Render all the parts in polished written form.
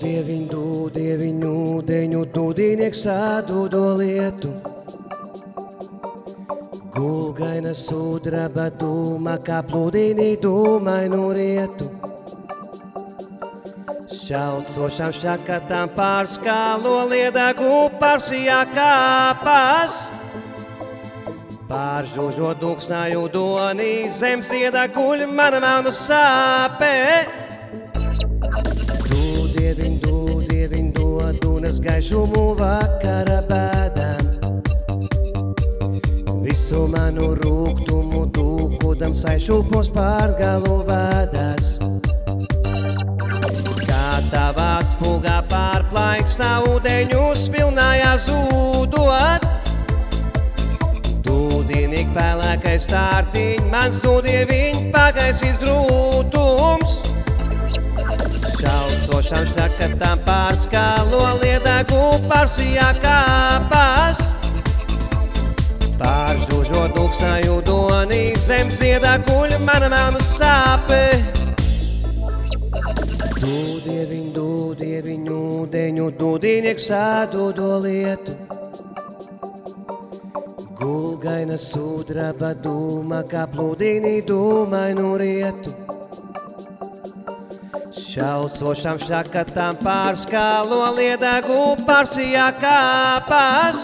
Dieviņ, ūdeņu, dūdīnieks sādūdo lietu. Gulgaina sudraba dūma, kā plūdīnī dūmainu rietu. Šaucošām šakatām pārskālo liedagu parsijā kāpas. Pāržūžo dūksnāju donī, zem ziedā guļ mana melnu sāpe. Dieviņ, dodunas gaišumu vakara bēdām. Visu manu rūgtumu dūkudam saišupos pārgalu vēdās. Kā tavā spulgā pārplaikstā ūdeņus pilnājā zūdot. Dūdīnīgi pēlēkais tārtiņ, mans dūdieviņ pagaisīs grūtums. Šaucošām šķakatām pārskālo liedagu parsijā kāpas. Pāržūžo dūksnāju donī, zem ziedā guļ mana melnu sāpe. Dieviņ, ūdeņu, dūdīnieks sādūdo lietu. Gulgaina sudraba dūma, kā plūdīnī dūmainu rietu. Šaucošām šķakatām pārskālo liedagu parsijā kāpas.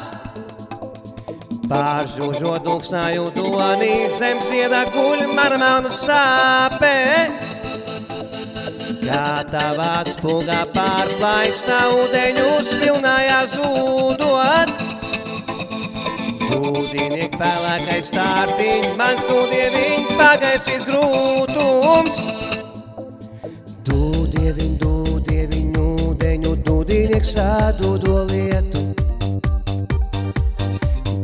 Pāržūžo dūksnāju donī, zem ziedā guļ mana melnu sāpe. Kā tavā spulgā pārplaikstā ūdeņus pilnājā zūdot. Dūdīnieki pēlēkais tārtiņ, mans dūdieviņ pagaisīs grūtums. Dieviņ, ūdeņu, dūdīnieks sādūdo lietu.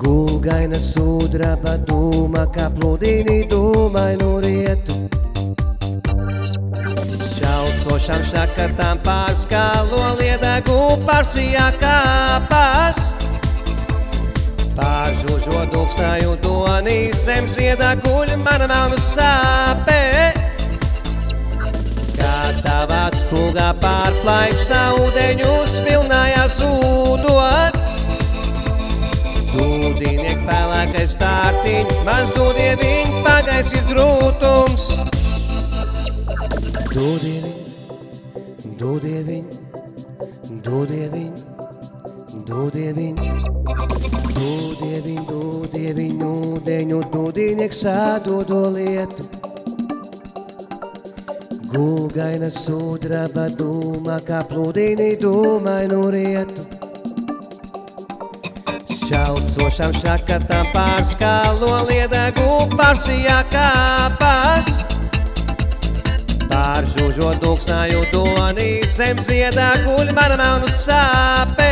Gulgaina sudraba dūma, kā plūdīnī dūmainu rietu. Šaucošām šķakatām pārskālo liedagu parsijā kāpas. Pāržūžo dūksnāju donī, zem ziedā guļ mana melnu sāpe. Kā tavā spulgā pārplaikstā ūdeņus pilnājā zūdot. Dūdīnieki pēlēkais tārtiņ, mans dūdieviņ pagaisīs grūtums. Dūdieviņ, ūdeņu, dūdīnieks sādūdo lietu. Gulgaina sudraba dūma, kā plūdīnī dūmainu rietu. Šaucošām šķakatām pārskālo liedagu parsijā kāpas. Pāržūžo dūksnāju donī, zem ziedā guļ mana melnu sāpe.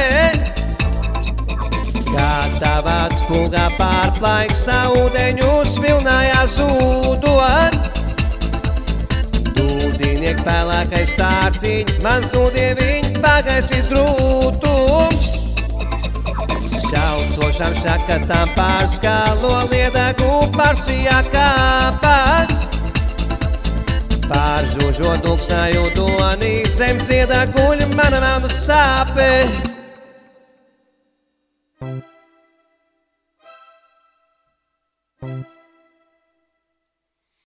Kā tavā spulgā pārplaikstā ūdeņus pilnājā zūdot. Dūdīnieki pēlēkais tārtiņ, mans dūdieviņ pagaisīs grūtums. Šaucošām šķakatām pārskālo liedagu parsijā kāpas. Pāržūžo dūksnāju donī, zem ziedā guļ mana melnu sāpe. Thank you.